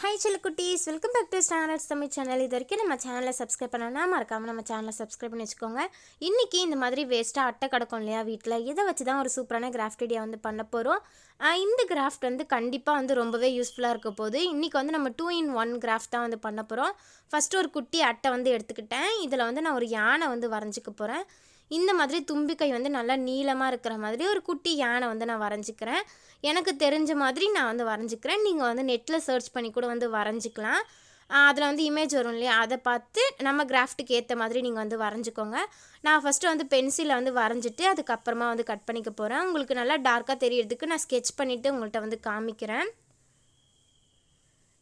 Hi சில குட்டீஸ், welcome back to standards Tamil channel. இது வரைக்கும் நம்ம சேனலில் சப்ஸ்கிரைப் பண்ணணும்னா மறக்காமல் நம்ம சேனலை சப்ஸ்கிரைப் பண்ணி வச்சுக்கோங்க. இன்றைக்கி இந்த மாதிரி வேஸ்ட்டாக அட்டை கிடக்கும் இல்லையா வீட்டில், இதை வச்சு தான் ஒரு சூப்பரான கிராஃப்ட் ஐடியா வந்து பண்ண போகிறோம். இந்த கிராஃப்ட் வந்து கண்டிப்பாக வந்து ரொம்பவே யூஸ்ஃபுல்லாக இருக்க போகுது. இன்றைக்கி வந்து நம்ம 2-in-1 கிராஃப்ட் தான் வந்து பண்ண போகிறோம். ஃபஸ்ட்டு ஒரு குட்டி அட்டை வந்து எடுத்துக்கிட்டேன். இதில் வந்து நான் ஒரு யானை வந்து வரைஞ்சிக்க போகிறேன். இந்த மாதிரி தும்பிக்கை வந்து நல்லா நீளமாக இருக்கிற மாதிரி ஒரு குட்டி யானை வந்து நான் வரைஞ்சிக்கிறேன். எனக்கு தெரிஞ்ச மாதிரி நான் வந்து வரைஞ்சிக்கிறேன். நீங்கள் வந்து நெட்டில் சர்ச் பண்ணி கூட வந்து வரைஞ்சிக்கலாம். அதில் வந்து இமேஜ் வரும் இல்லையா, அதை பார்த்து நம்ம கிராஃப்ட்டுக்கு ஏற்ற மாதிரி நீங்கள் வந்து வரைஞ்சிக்கோங்க. நான் ஃபஸ்ட்டு வந்து பென்சிலில் வந்து வரைஞ்சிட்டு அதுக்கப்புறமா வந்து கட் பண்ணிக்க போகிறேன். உங்களுக்கு நல்லா டார்க்காக தெரியறதுக்கு நான் ஸ்கெட்ச் பண்ணிவிட்டு உங்கள்கிட்ட வந்து காமிக்கிறேன்.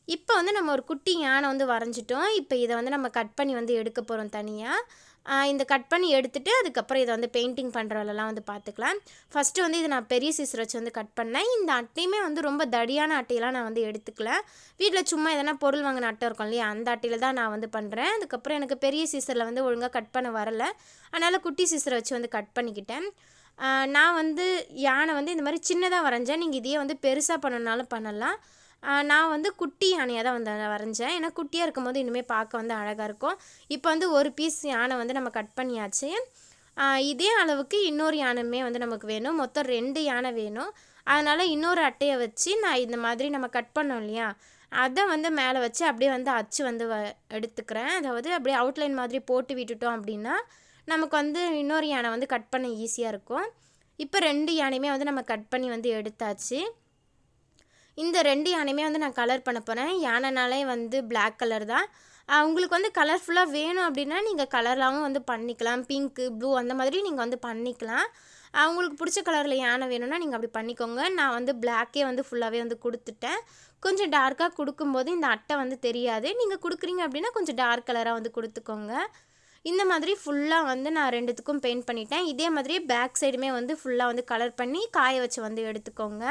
இப்போ வந்து நம்ம ஒரு குட்டி யானை வந்து வரைஞ்சிட்டோம். இப்போ இதை வந்து நம்ம கட் பண்ணி வந்து எடுக்க போகிறோம் தனியாக. இந்த கட் பண்ணி எடுத்துகிட்டு அதுக்கப்புறம் இதை வந்து பெயிண்டிங் பண்ணுறதுலாம் வந்து பார்த்துக்கலாம். ஃபஸ்ட்டு வந்து இதை நான் பெரிய சீசர் வச்சு வந்து கட் பண்ணேன். இந்த அட்டையுமே வந்து ரொம்ப தடியான அட்டையெல்லாம் நான் வந்து எடுத்துக்கல. வீட்டில் சும்மா எதனா பொருள் வாங்கின அட்டை இருக்கும் இல்லையா, அந்த அட்டையில் தான் நான் வந்து பண்ணுறேன். அதுக்கப்புறம் எனக்கு பெரிய சீசரில் வந்து ஒழுங்காக கட் பண்ண வரலை, அதனால் குட்டி சீசரை வச்சு வந்து கட் பண்ணிக்கிட்டேன். நான் வந்து யானை வந்து இந்த மாதிரி சின்னதாக வரைஞ்சேன். நீங்கள் இதையே வந்து பெருசாக பண்ணனாலும் பண்ணலாம். நான் வந்து குட்டி யானையாக தான் வந்து வரைஞ்சேன். ஏன்னா குட்டியாக இருக்கும்போது இனிமேல் பார்க்க வந்து அழகாக இருக்கும். இப்போ வந்து ஒரு பீஸ் யானை வந்து நம்ம கட் பண்ணியாச்சு. இதே அளவுக்கு இன்னொரு யானையுமே வந்து நமக்கு வேணும். மொத்தம் 2 யானை வேணும். அதனால் இன்னொரு அட்டையை வச்சு நான் இந்த மாதிரி நம்ம கட் பண்ணோம் இல்லையா, அதை வந்து மேலே வச்சு அப்படியே வந்து அச்சு வந்து எடுத்துக்கிறேன். அதாவது அப்படியே அவுட்லைன் மாதிரி போட்டு விட்டுட்டோம் அப்படின்னா நமக்கு வந்து இன்னொரு யானை வந்து கட் பண்ண ஈஸியாக இருக்கும். இப்போ 2 யானையுமே வந்து நம்ம கட் பண்ணி வந்து எடுத்தாச்சு. இந்த 2 யானையுமே வந்து நான் கலர் பண்ண போகிறேன். யானைனாலே வந்து பிளாக் கலர் தான். உங்களுக்கு வந்து கலர்ஃபுல்லாக வேணும் அப்படின்னா நீங்கள் கலராகவும் வந்து பண்ணிக்கலாம். பிங்க்கு, ப்ளூ அந்த மாதிரி நீங்கள் வந்து பண்ணிக்கலாம். உங்களுக்கு பிடிச்ச கலரில் யானை வேணும்னா நீங்கள் அப்படி பண்ணிக்கோங்க. நான் வந்து பிளாக்கே வந்து ஃபுல்லாகவே வந்து கொடுத்துட்டேன். கொஞ்சம் டார்க்காக கொடுக்கும்போது இந்த அட்டை வந்து தெரியாது. நீங்கள் கொடுக்குறீங்க அப்படின்னா கொஞ்சம் டார்க் கலராக வந்து கொடுத்துக்கோங்க. இந்த மாதிரி ஃபுல்லாக வந்து நான் 2த்துக்கும் பெயிண்ட் பண்ணிட்டேன். இதே மாதிரியே பேக் சைடுமே வந்து ஃபுல்லாக வந்து கலர் பண்ணி காய வச்சு வந்து எடுத்துக்கோங்க.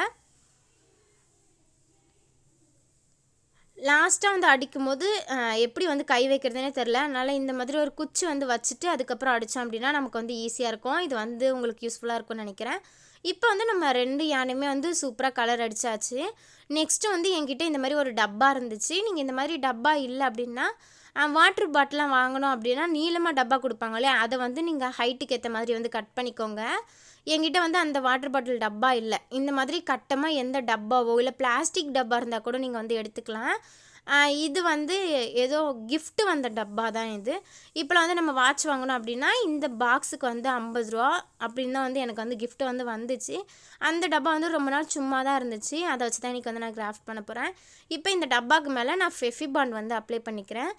லாஸ்ட்டாக வந்து அடிக்கும்போது எப்படி வந்து கை வைக்கிறதுனே தெரில. அதனால் இந்த மாதிரி ஒரு குச்சி வந்து வச்சுட்டு அதுக்கப்புறம் அடித்தோம் அப்படின்னா நமக்கு வந்து ஈஸியாக இருக்கும். இது வந்து உங்களுக்கு யூஸ்ஃபுல்லாக இருக்கும்னு நினைக்கிறேன். இப்போ வந்து நம்ம 2 யானையுமே வந்து சூப்பராக கலர் அடித்தாச்சு. நெக்ஸ்ட்டு வந்து என்கிட்ட இந்த மாதிரி ஒரு டப்பா இருந்துச்சு. நீங்கள் இந்த மாதிரி டப்பா இல்லை அப்படின்னா வாட்ரு பாட்டிலாம் வாங்கணும் அப்படின்னா நீளமாக டப்பா கொடுப்பாங்க இல்லையா, அதை வந்து நீங்கள் ஹைட்டுக்கு ஏற்ற மாதிரி வந்து கட் பண்ணிக்கோங்க. என்கிட்ட வந்து அந்த வாட்டர் பாட்டில் டப்பா இல்லை. இந்த மாதிரி கட்டமாக எந்த டப்பாவோ இல்லை பிளாஸ்டிக் டப்பா இருந்தால் கூட நீங்கள் வந்து எடுத்துக்கலாம். இது வந்து ஏதோ கிஃப்ட் வந்த டப்பா தான் இது. இப்போலாம் வந்து நம்ம வாட்ச் வாங்கணும் அப்படின்னா இந்த பாக்ஸுக்கு வந்து 50 ரூபா அப்படின்னு தான் வந்து எனக்கு வந்து கிஃப்ட் வந்து வந்துச்சு. அந்த டப்பா வந்து ரொம்ப நாள் சும்மா தான் இருந்துச்சு. அதை வச்சு தான் இன்றைக்கி வந்து நான் கிராஃப்ட் பண்ண போகிறேன். இப்போ இந்த டப்பாவுக்கு மேலே நான் ஃபெஃபிபாண்ட் வந்து அப்ளை பண்ணிக்கிறேன்.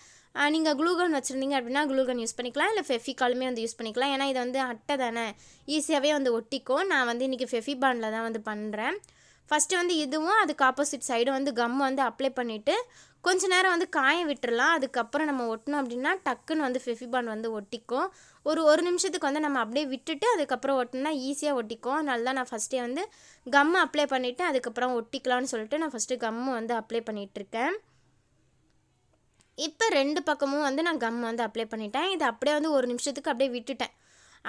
நீங்கள் க்ளூகன் வச்சுருந்தீங்க அப்படின்னா க்ளூகன் யூஸ் பண்ணிக்கலாம், இல்லை ஃபெஃபிகாலுமே வந்து யூஸ் பண்ணிக்கலாம். ஏன்னா இது வந்து அட்டை தானே, ஈஸியாகவே வந்து ஒட்டிக்கும். நான் வந்து இன்றைக்கி ஃபெஃபிபாண்டில் தான் வந்து பண்ணுறேன். ஃபஸ்ட்டு வந்து இதுவும் அதுக்கு ஆப்போசிட் சைடும் வந்து கம் வந்து அப்ளை பண்ணிவிட்டு கொஞ்ச நேரம் வந்து காய விட்டுறலாம். அதுக்கப்புறம் நம்ம ஒட்டினோம் அப்படின்னா டக்குன்னு வந்து ஃபெஃபிபாண்ட் வந்து ஒட்டிக்கும். ஒரு நிமிஷத்துக்கு வந்து நம்ம அப்படியே விட்டுட்டு அதுக்கப்புறம் ஒட்டினா ஈஸியாக ஒட்டிக்கும். அதனால தான் நான் ஃபஸ்ட்டே வந்து கம் அப்ளை பண்ணிவிட்டு அதுக்கப்புறம் ஒட்டிக்கலான்னு சொல்லிட்டு நான் ஃபஸ்ட்டு கம்மு வந்து அப்ளை பண்ணிகிட்ருக்கேன். இப்போ 2 பக்கமும் வந்து நான் கம் வந்து அப்ளை பண்ணிட்டேன். இதை அப்படியே வந்து 1 நிமிஷத்துக்கு அப்படியே விட்டுட்டேன்.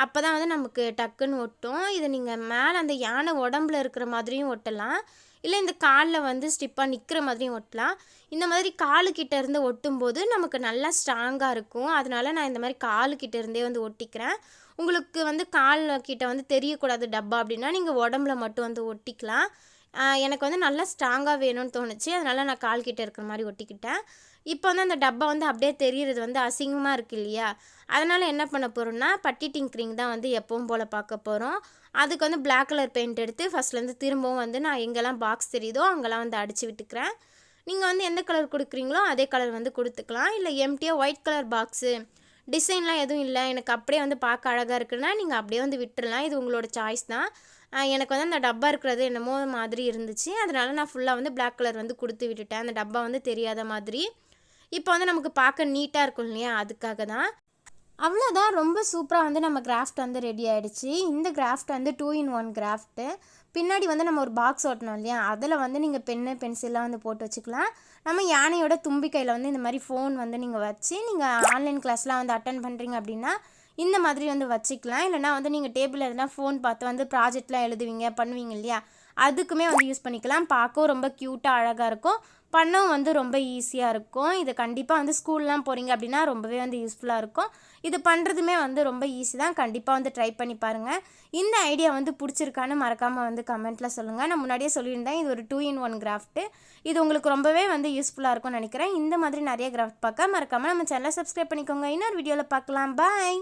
அப்போ தான் வந்து நமக்கு டக்குன்னு ஒட்டும். இதை நீங்கள் மேலே அந்த யானை உடம்புல இருக்கிற மாதிரியும் ஒட்டலாம், இல்லை இந்த காலில் வந்து ஸ்டிப்பாக நிற்கிற மாதிரியும் ஒட்டலாம். இந்த மாதிரி காலுக்கிட்ட இருந்து ஒட்டும்போது நமக்கு நல்லா ஸ்ட்ராங்காக இருக்கும். அதனால நான் இந்த மாதிரி காலுக்கிட்ட இருந்தே வந்து ஒட்டிக்கிறேன். உங்களுக்கு வந்து கால் கிட்ட வந்து தெரியக்கூடாது டப்பா அப்படின்னா நீங்கள் உடம்புல மட்டும் வந்து ஒட்டிக்கலாம். எனக்கு வந்து நல்லா ஸ்ட்ராங்காக வேணும்னு தோணுச்சு, அதனால் நான் கால்கிட்ட இருக்கிற மாதிரி ஒட்டிக்கிட்டேன். இப்போ வந்து அந்த டப்பா வந்து அப்படியே தெரிகிறது வந்து அசிங்கமாக இருக்குது இல்லையா, அதனால் என்ன பண்ண போகிறோம்னா பட்டி டிங்கரிங் தான் வந்து எப்பவும் போல் பார்க்க போகிறோம். அதுக்கு வந்து பிளாக் கலர் பெயிண்ட் எடுத்து ஃபஸ்ட்லேருந்து திரும்பவும் வந்து நான் எங்கெல்லாம் பாக்ஸ் தெரியுதோ அங்கெல்லாம் வந்து அடித்து விட்டுக்கிறேன். நீங்கள் வந்து எந்த கலர் கொடுக்குறீங்களோ அதே கலர் வந்து கொடுத்துக்கலாம். இல்லை எம்டியாக ஒயிட் கலர் பாக்ஸு டிசைன்லாம் எதுவும் இல்லை, எனக்கு அப்படியே வந்து பார்க்க அழகாக இருக்குன்னா நீங்கள் அப்படியே வந்து விட்டுறலாம். இது உங்களோட சாய்ஸ் தான். எனக்கு வந்து அந்த டப்பா இருக்கிறது என்னமோ மாதிரி இருந்துச்சு, அதனால் நான் ஃபுல்லாக வந்து பிளாக் கலர் வந்து கொடுத்து விட்டுட்டேன், அந்த டப்பா வந்து தெரியாத மாதிரி. இப்போ வந்து நமக்கு பார்க்க நீட்டாக இருக்கும் இல்லையா, அதுக்காக தான். அவ்வளோதான், ரொம்ப சூப்பராக வந்து நம்ம கிராஃப்ட் வந்து ரெடி ஆகிடுச்சு. இந்த கிராஃப்ட் வந்து 2-in-1 கிராஃப்ட்டு. பின்னாடி வந்து நம்ம ஒரு பாக்ஸ் ஓட்டணும் இல்லையா, அதில் வந்து நீங்கள் பென்னு பென்சில்லாம் வந்து போட்டு வச்சுக்கலாம். நம்ம யானையோட தும்பிக்கையில் வந்து இந்த மாதிரி ஃபோன் வந்து நீங்கள் வச்சு நீங்கள் ஆன்லைன் கிளாஸ்லாம் வந்து அட்டன் பண்ணுறீங்க அப்படின்னா இந்த மாதிரி வந்து வச்சுக்கலாம். இல்லைனா வந்து நீங்கள் டேபிளில் எதுனா ஃபோன் பார்த்து வந்து ப்ராஜெக்ட்லாம் எழுதுவீங்க பண்ணுவீங்க இல்லையா, அதுக்குமே வந்து யூஸ் பண்ணிக்கலாம். பார்க்கவும் ரொம்ப க்யூட்டாக அழகாக இருக்கும். பண்ணவும் வந்து ரொம்ப ஈஸியாக இருக்கும். இது கண்டிப்பாக வந்து ஸ்கூல்லாம் போகிறீங்க அப்படின்னா ரொம்பவே வந்து யூஸ்ஃபுல்லாக இருக்கும். இது பண்ணுறதுமே வந்து ரொம்ப ஈஸி தான். கண்டிப்பாக வந்து ட்ரை பண்ணி பாருங்கள். இந்த ஐடியா வந்து பிடிச்சிருக்கான்னு மறக்காமல் வந்து கமெண்ட்டில் சொல்லுங்கள். நான் முன்னாடியே சொல்லியிருந்தேன், இது ஒரு 2 in 1 கிராஃப்ட்டு. இது உங்களுக்கு ரொம்பவே வந்து யூஸ்ஃபுல்லாக இருக்கும்னு நினைக்கிறேன். இந்த மாதிரி நிறைய கிராஃப்ட் பார்க்க மறக்காமல் நம்ம சேனலை சப்ஸ்கிரைப் பண்ணிக்கோங்க. இன்னொரு வீடியோவில் பார்க்கலாம். பாய்.